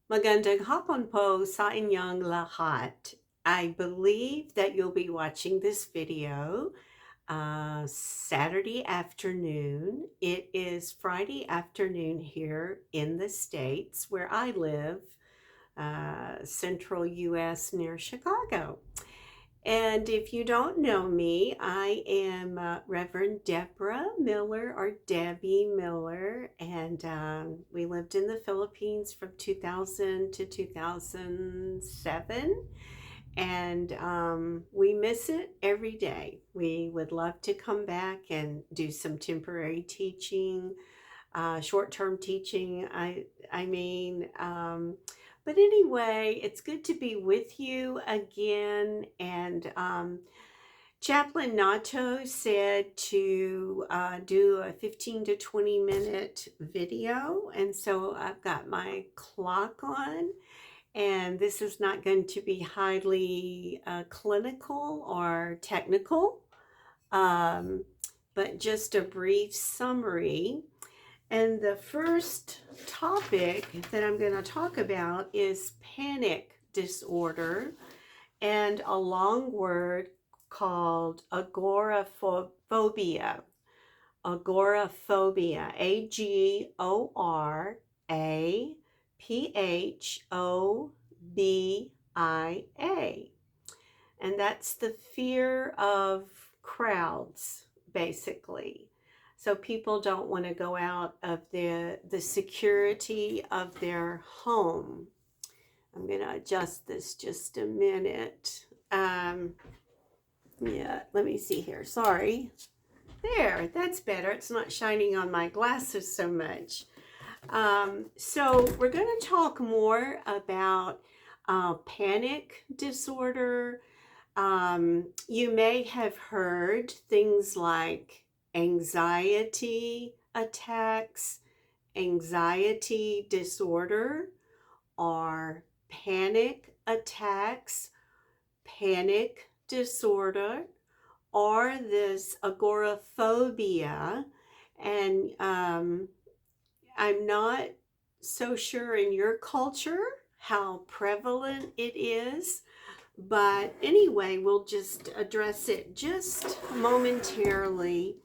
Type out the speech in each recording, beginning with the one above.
Magandang hapon po sa inyong lahat. I believe that you'll be watching this video Saturday afternoon. It is Friday afternoon here in the States where I live, central U.S. near Chicago. And if you don't know me, I am Reverend Deborah Miller or Debbie Miller, and we lived in the Philippines from 2000 to 2007, and we miss it every day. We would love to come back and do some temporary teaching, short-term teaching. But anyway, it's good to be with you again. And Chaplain Nato said to do a 15 to 20-minute video. And so I've got my clock on. And this is not going to be highly clinical or technical, um, but just a brief summary. And the first topic that I'm going to talk about is panic disorder and a long word called agoraphobia. Agoraphobia. Agoraphobia. And that's the fear of crowds, basically. So people don't want to go out of the security of their home. I'm going to adjust this just a minute. Yeah, let me see here. Sorry. There, that's better. It's not shining on my glasses so much. So we're going to talk more about panic disorder. You may have heard things like anxiety attacks, anxiety disorder, or panic attacks, panic disorder, or this agoraphobia. And I'm not so sure in your culture how prevalent it is. But anyway, we'll just address it just momentarily.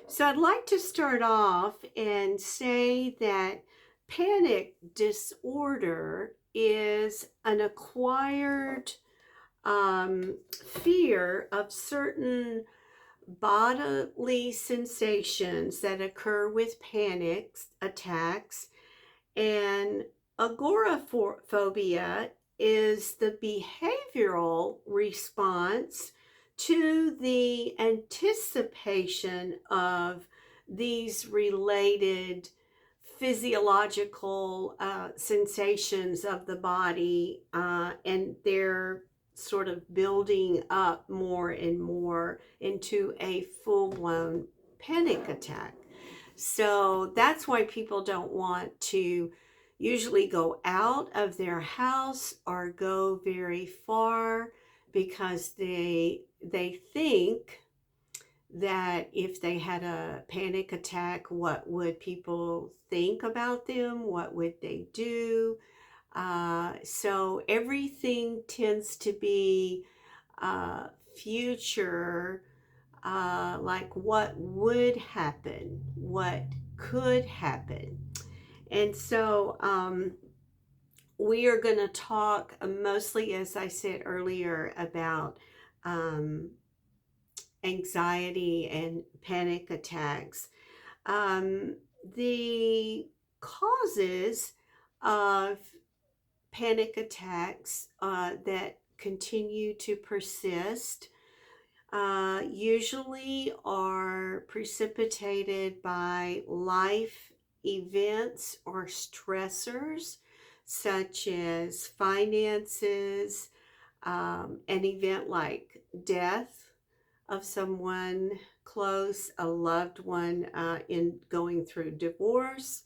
So I'd like to start off and say that panic disorder is an acquired fear of certain bodily sensations that occur with panic attacks, and agoraphobia is the behavioral response to the anticipation of these related physiological sensations of the body, and they're sort of building up more and more into a full-blown panic attack. So that's why people don't want to usually go out of their house or go very far, because they think that if they had a panic attack, what would people think about them? What would they do? So everything tends to be future, like what would happen, what could happen. And so we are going to talk mostly, as I said earlier, about anxiety and panic attacks. The causes of panic attacks that continue to persist usually are precipitated by life events or stressors, such as finances, an event like death of someone close, a loved one in going through divorce,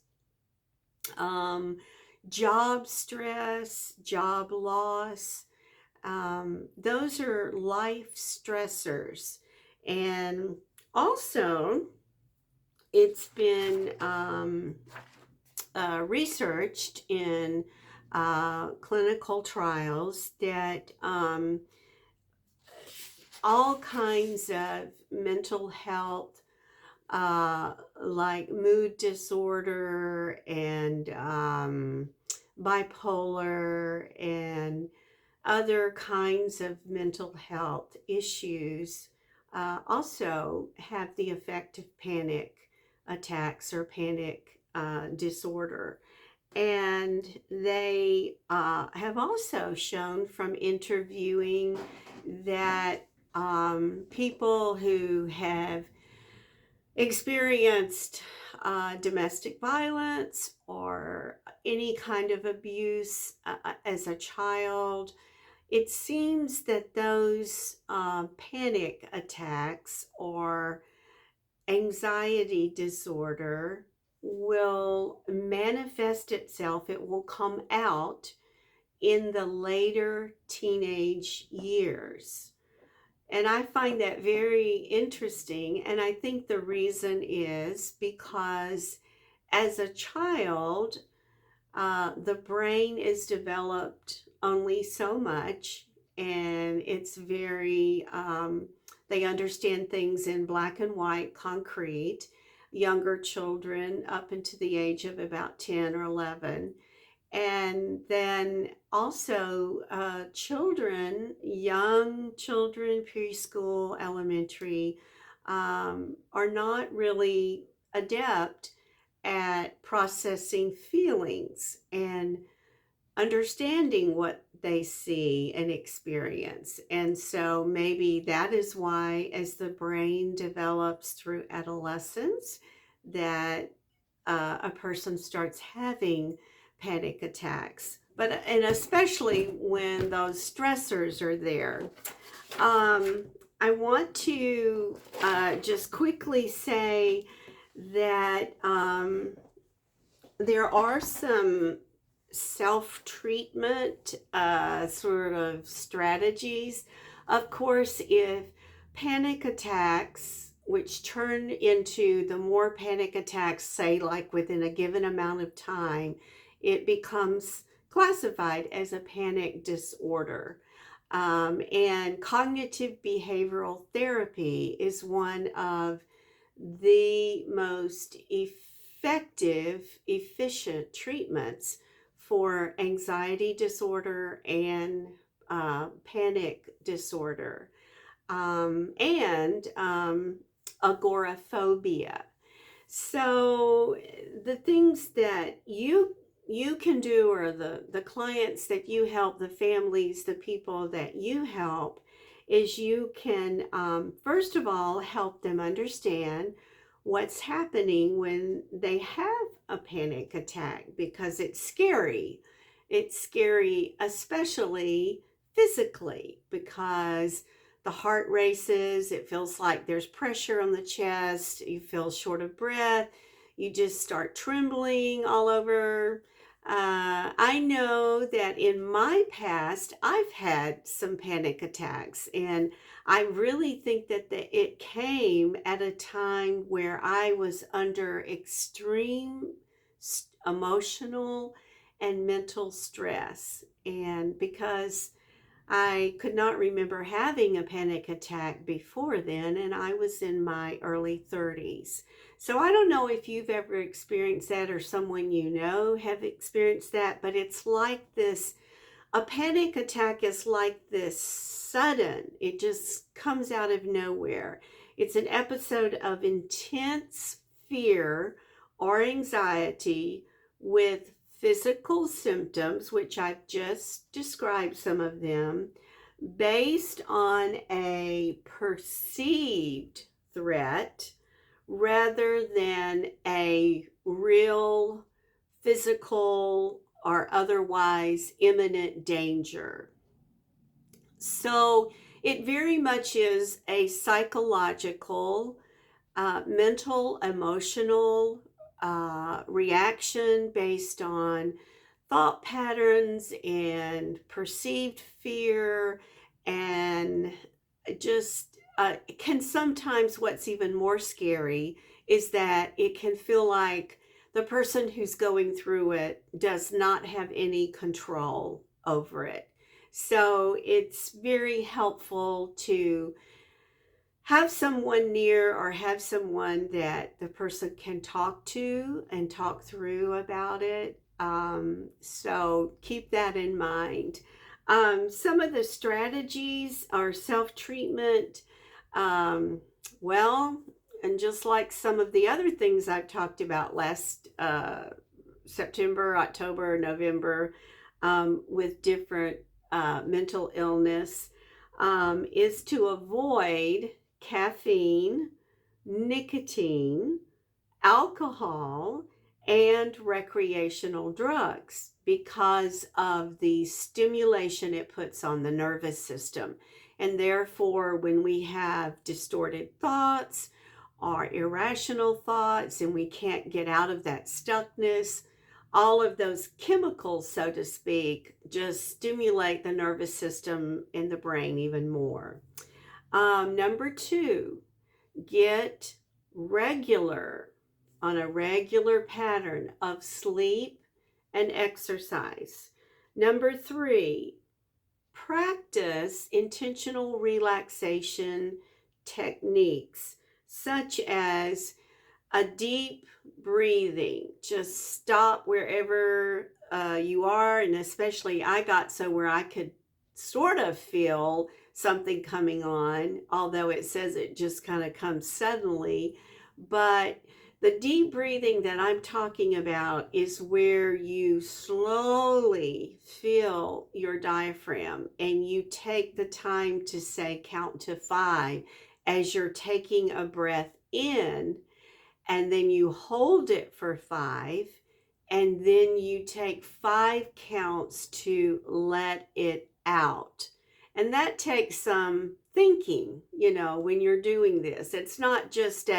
job stress, job loss. Those are life stressors. And also, it's been researched in clinical trials that all kinds of mental health, uh, like mood disorder and bipolar and other kinds of mental health issues, also have the effect of panic attacks or panic disorder. And they have also shown from interviewing that people who have experienced domestic violence or any kind of abuse as a child, it seems that those panic attacks or anxiety disorder will manifest itself, it will come out in the later teenage years. And I find that very interesting. And I think the reason is because as a child, the brain is developed only so much, and it's very, they understand things in black and white, concrete. Younger children, up into the age of about 10 or 11. And then also, children, young children, preschool, elementary, are not really adept at processing feelings and understanding what they see and experience. And so maybe that is why, as the brain develops through adolescence, that a person starts having panic attacks. But and especially when those stressors are there. Um, I want to just quickly say that there are some self treatment sort of strategies. Of course, if panic attacks, which turn into the more panic attacks, say, like within a given amount of time, it becomes classified as a panic disorder. And cognitive behavioral therapy is one of the most effective, efficient treatments for anxiety disorder and panic disorder, and agoraphobia. So the things that you can do, or the clients that you help, the families, the people that you help, is you can first of all help them understand what's happening when they have a panic attack, because it's scary. It's scary, especially physically, because the heart races, it feels like there's pressure on the chest, you feel short of breath, you just start trembling all over. I know that in my past, I've had some panic attacks, and I really think that it came at a time where I was under extreme emotional and mental stress. And because I could not remember having a panic attack before then, and I was in my early 30s. So I don't know if you've ever experienced that, or someone you know have experienced that, but it's like this, a panic attack is like this sudden, it just comes out of nowhere. It's an episode of intense fear or anxiety with physical symptoms, which I've just described some of them, based on a perceived threat rather than a real physical or otherwise imminent danger. So it very much is a psychological, mental, emotional reaction based on thought patterns and perceived fear, and just can sometimes, what's even more scary is that it can feel like the person who's going through it does not have any control over it. So it's very helpful to have someone near or have someone that the person can talk to and talk through about it. So keep that in mind. Some of the strategies are self treatment. Um, well, and just like some of the other things I've talked about last September, October, November, with different mental illness, is to avoid caffeine, nicotine, alcohol, and recreational drugs because of the stimulation it puts on the nervous system. And therefore, when we have distorted thoughts or irrational thoughts and we can't get out of that stuckness, all of those chemicals, so to speak, just stimulate the nervous system in the brain even more. Number two, get regular on a regular pattern of sleep and exercise. Number three, practice intentional relaxation techniques such as a deep breathing. Just stop wherever you are. And especially, I got so where I could sort of feel something coming on, although it says it just kind of comes suddenly. But the deep breathing that I'm talking about is where you slowly feel your diaphragm and you take the time to say count to 5 as you're taking a breath in, and then you hold it for 5, and then you take 5 counts to let it out. And that takes some thinking, when you're doing this. It's not just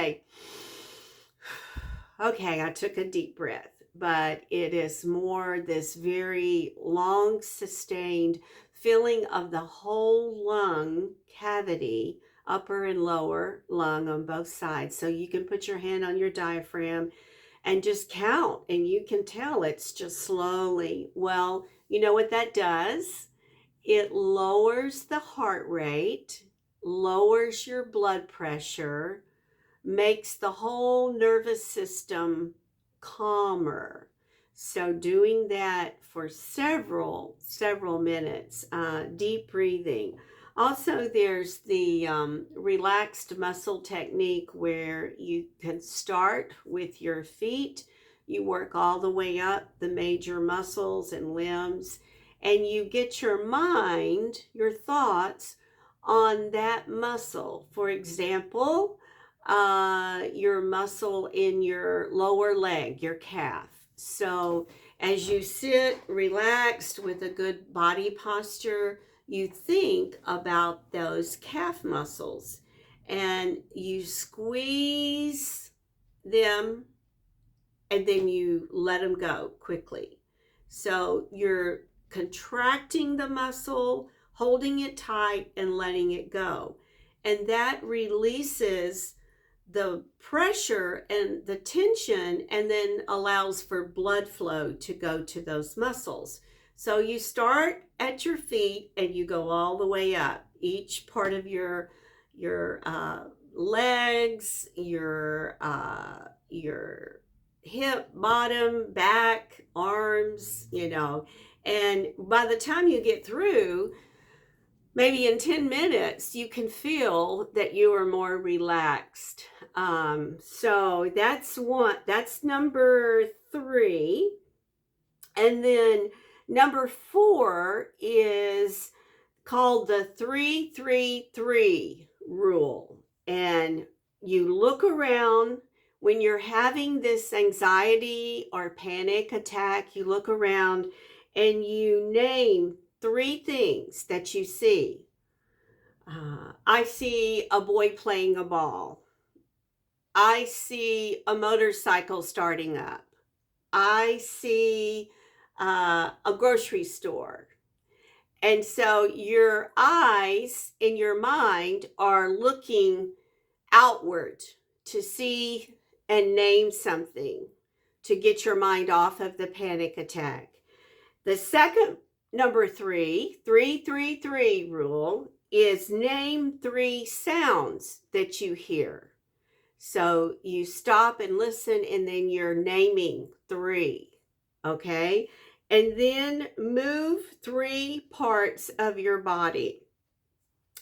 okay, I took a deep breath, but it is more this very long, sustained filling of the whole lung cavity, upper and lower lung on both sides. So you can put your hand on your diaphragm and just count, and you can tell it's just slowly. Well, you know what that does? It lowers the heart rate, lowers your blood pressure, makes the whole nervous system calmer. So doing that for several minutes, deep breathing. Also, there's the relaxed muscle technique where you can start with your feet. You work all the way up the major muscles and limbs, and you get your mind, your thoughts on that muscle. For example, your muscle in your lower leg, your calf. So as you sit relaxed with a good body posture, you think about those calf muscles and you squeeze them, and then you let them go quickly. So you're contracting the muscle, holding it tight, and letting it go. And that releases the pressure and the tension, and then allows for blood flow to go to those muscles. So you start at your feet and you go all the way up each part of your legs, your hip, bottom, back, arms, and by the time you get through, maybe in 10 minutes, you can feel that you are more relaxed. So that's number 3. And then number 4 is called the 3-3-3 rule. And you look around when you're having this anxiety or panic attack, you look around and you name 3 things that you see. I see a boy playing a ball. I see a motorcycle starting up. I see a grocery store. And so your eyes in your mind are looking outward to see and name something. to get your mind off of the panic attack. The second number three rule is name 3 sounds that you hear. So you stop and listen, and then you're naming 3. Okay. And then move 3 parts of your body.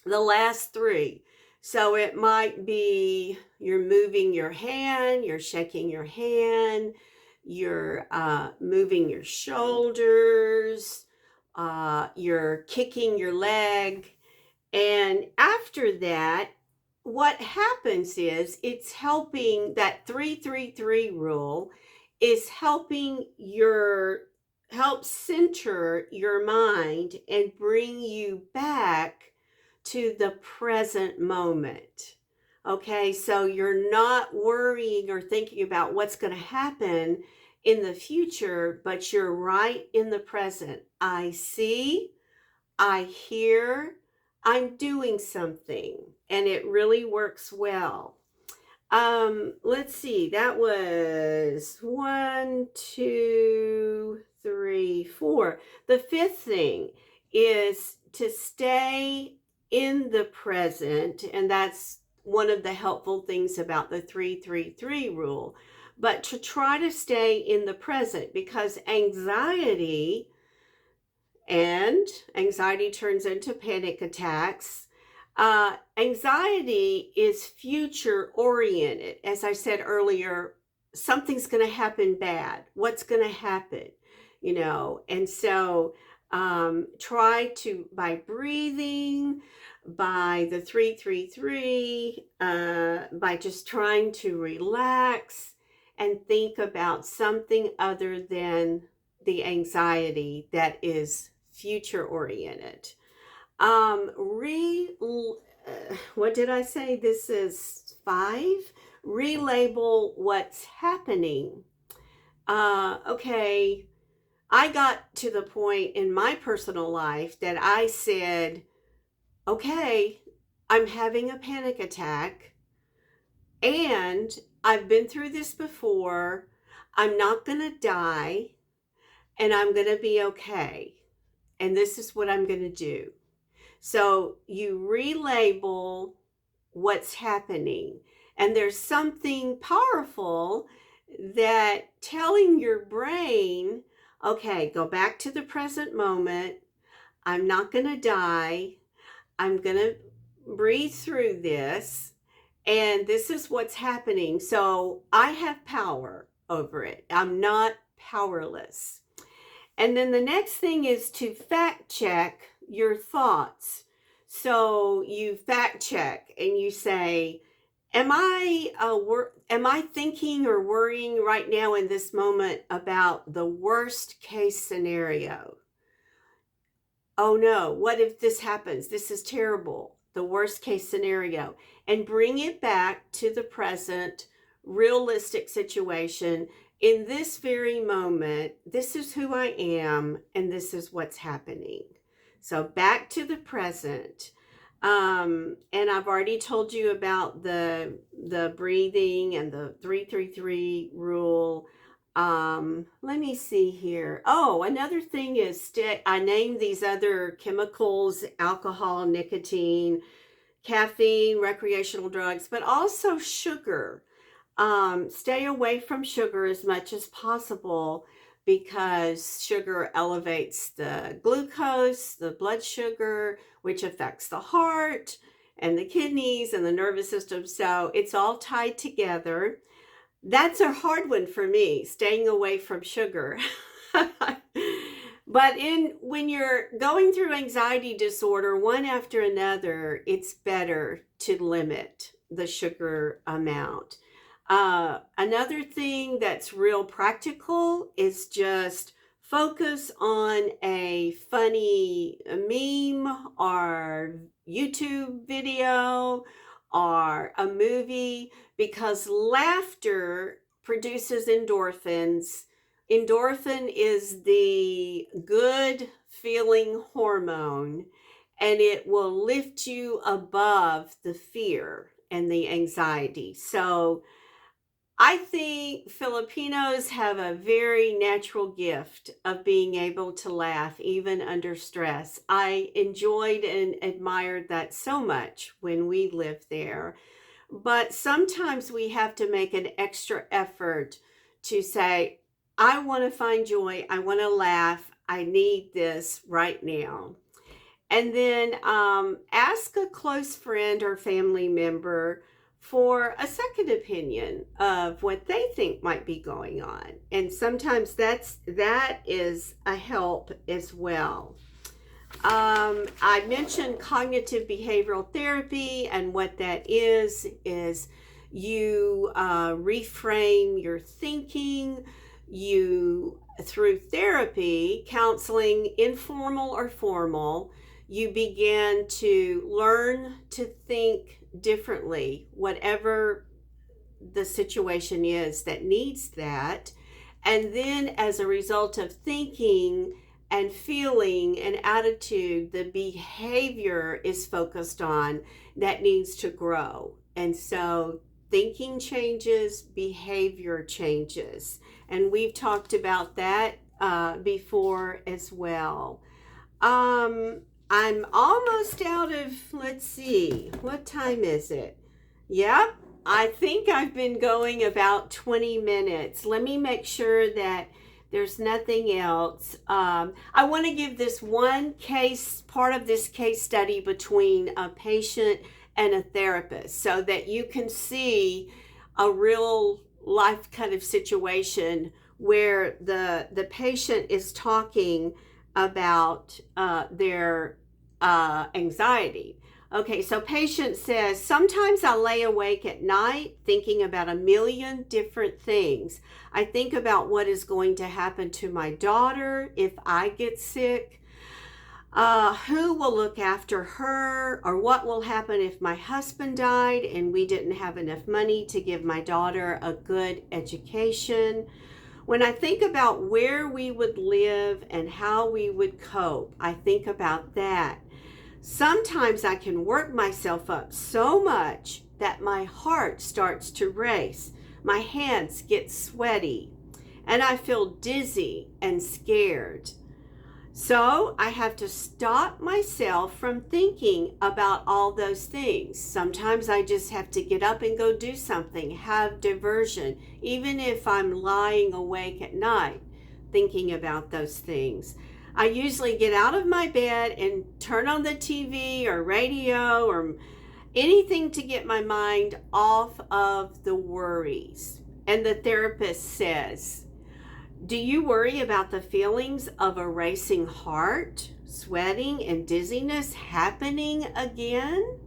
The last 3. So it might be you're moving your hand, you're shaking your hand, you're moving your shoulders, you're kicking your leg. And after that, what happens is it's helping that 333 rule is help center your mind and bring you back to the present moment. Okay, so you're not worrying or thinking about what's going to happen in the future, but you're right in the present. I see, I hear, I'm doing something, and it really works well. Let's see, that was 1, 2, 3, 4. The 5th thing is to stay in the present, and that's one of the helpful things about the 333 rule. But to try to stay in the present, because anxiety turns into panic attacks. Anxiety is future oriented. As I said earlier, something's going to happen bad. What's going to happen? And so try to, by breathing, by the 333, by just trying to relax and think about something other than the anxiety that is future oriented. What did I say? This is 5. Relabel what's happening. Okay, I got to the point in my personal life that I said, okay, I'm having a panic attack, and I've been through this before. I'm not going to die, and I'm going to be okay. And this is what I'm going to do. So you relabel what's happening. And there's something powerful that telling your brain, okay, go back to the present moment. I'm not going to die. I'm going to breathe through this. And this is what's happening. So I have power over it. I'm not powerless. And then the next thing is to fact check your thoughts. So you fact check and you say, am I thinking or worrying right now in this moment about the worst case scenario? Oh no, what if this happens? This is terrible. The worst case scenario. And bring it back to the present, realistic situation. In this very moment, this is who I am, and this is what's happening. So back to the present. And I've already told you about the breathing and the 333 rule. Let me see here. Oh, another thing is I named these other chemicals: alcohol, nicotine, caffeine, recreational drugs, but also sugar. Stay away from sugar as much as possible, because sugar elevates the glucose, the blood sugar, which affects the heart and the kidneys and the nervous system. So it's all tied together. That's a hard one for me, staying away from sugar. But when you're going through anxiety disorder, one after another, it's better to limit the sugar amount. Another thing that's real practical is just focus on a funny meme or YouTube video or a movie, because laughter produces endorphins. Endorphin is the good feeling hormone, and it will lift you above the fear and the anxiety. So I think Filipinos have a very natural gift of being able to laugh even under stress. I enjoyed and admired that so much when we lived there. But sometimes we have to make an extra effort to say, I want to find joy. I want to laugh. I need this right now. And then ask a close friend or family member for a second opinion of what they think might be going on. And sometimes that is a help as well. I mentioned cognitive behavioral therapy, and what that is you reframe your thinking. You, through therapy, counseling, informal or formal, you begin to learn to think differently, whatever the situation is that needs that. And then, as a result of thinking and feeling and attitude, the behavior is focused on that needs to grow. And so, thinking changes, behavior changes. And we've talked about that before as well. I'm almost out of, let's see, what time is it? Yep, I think I've been going about 20 minutes. Let me make sure that there's nothing else. I want to give this one case, part of this case study between a patient and a therapist so that you can see a real life kind of situation where the patient is talking about their anxiety. Okay, so patient says, sometimes I lay awake at night thinking about a million different things. I think about what is going to happen to my daughter if I get sick. Who will look after her, or what will happen if my husband died and we didn't have enough money to give my daughter a good education. When I think about where we would live and how we would cope, I think about that. Sometimes I can work myself up so much that my heart starts to race. My hands get sweaty and I feel dizzy and scared. So I have to stop myself from thinking about all those things. Sometimes I just have to get up and go do something, have diversion, even if I'm lying awake at night thinking about those things. I usually get out of my bed and turn on the TV or radio or anything to get my mind off of the worries. And the therapist says, do you worry about the feelings of a racing heart, sweating, and dizziness happening again?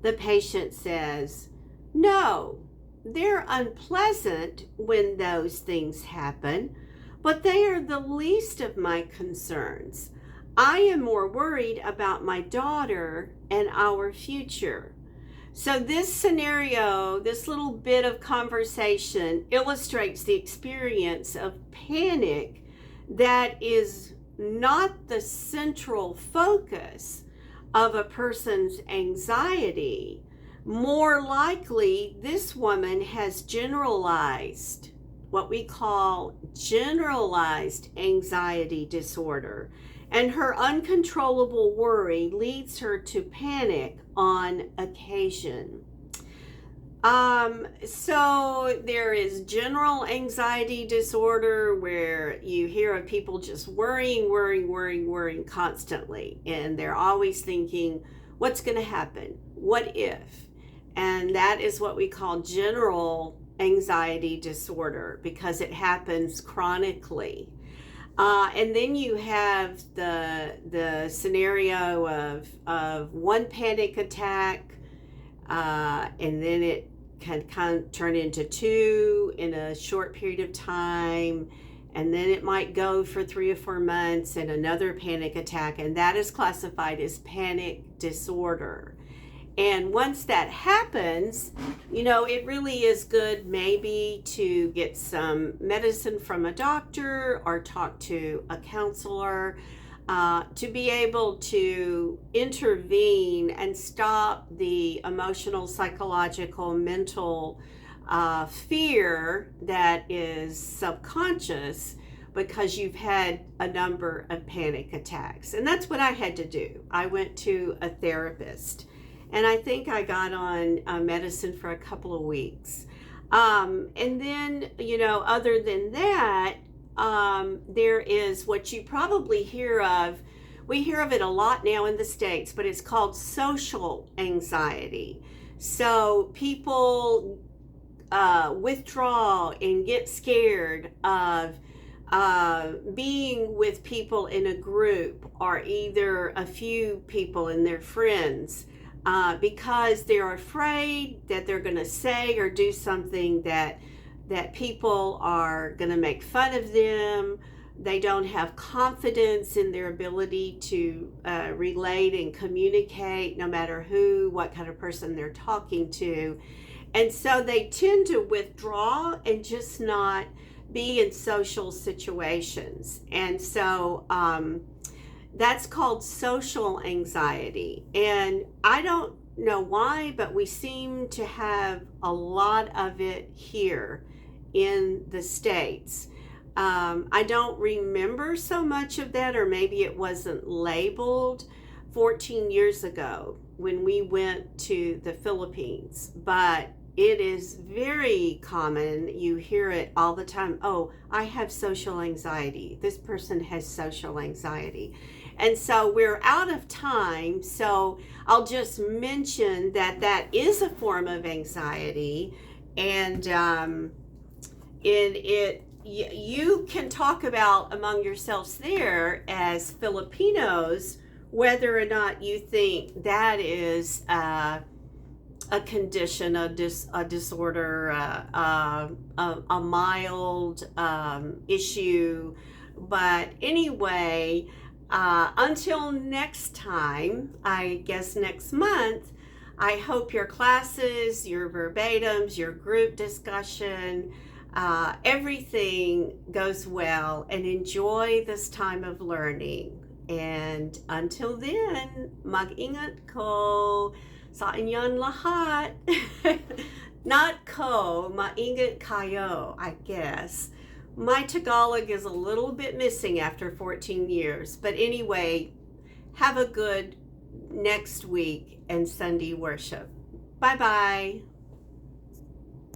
The patient says, no, they're unpleasant when those things happen, but they are the least of my concerns. I am more worried about my daughter and our future. So this scenario, this little bit of conversation illustrates the experience of panic that is not the central focus of a person's anxiety. More likely, this woman has generalized, what we call generalized anxiety disorder, and her uncontrollable worry leads her to panic on occasion. So there is general anxiety disorder where you hear of people just worrying constantly, and they're always thinking, what's going to happen? What if? And that is what we call general anxiety disorder because it happens chronically. And then you have the scenario of one panic attack, and then it can kind of turn into two in a short period of time, and then it might go for 3 or 4 months and another panic attack, and that is classified as panic disorder. And once that happens, it really is good maybe to get some medicine from a doctor or talk to a counselor to be able to intervene and stop the emotional, psychological, mental fear that is subconscious because you've had a number of panic attacks. And that's what I had to do. I went to a therapist, and I think I got on medicine for a couple of weeks. And then, other than that, there is what you probably hear of. We hear of it a lot now in the States, but it's called social anxiety. So people withdraw and get scared of being with people in a group, or either a few people and their friends, because they're afraid that they're going to say or do something that people are going to make fun of them. They don't have confidence in their ability to relate and communicate, no matter what kind of person they're talking to. And so they tend to withdraw and just not be in social situations. And so that's called social anxiety. And I don't know why, but we seem to have a lot of it here in the States. I don't remember so much of that, or maybe it wasn't labeled 14 years ago when we went to the Philippines, but it is very common. You hear it all the time. Oh, I have social anxiety. This person has social anxiety. And so we're out of time, so I'll just mention that is a form of anxiety, and you can talk about among yourselves there as Filipinos whether or not you think that is a condition, a disorder, a mild issue. But anyway, until next time, I guess next month, I hope your classes, your verbatims, your group discussion, everything goes well, and enjoy this time of learning. And until then, mag-ingat ko sa inyong lahat. Not ko, maingat kayo, I guess. My Tagalog is a little bit missing after 14 years. But anyway, have a good next week and Sunday worship. Bye-bye.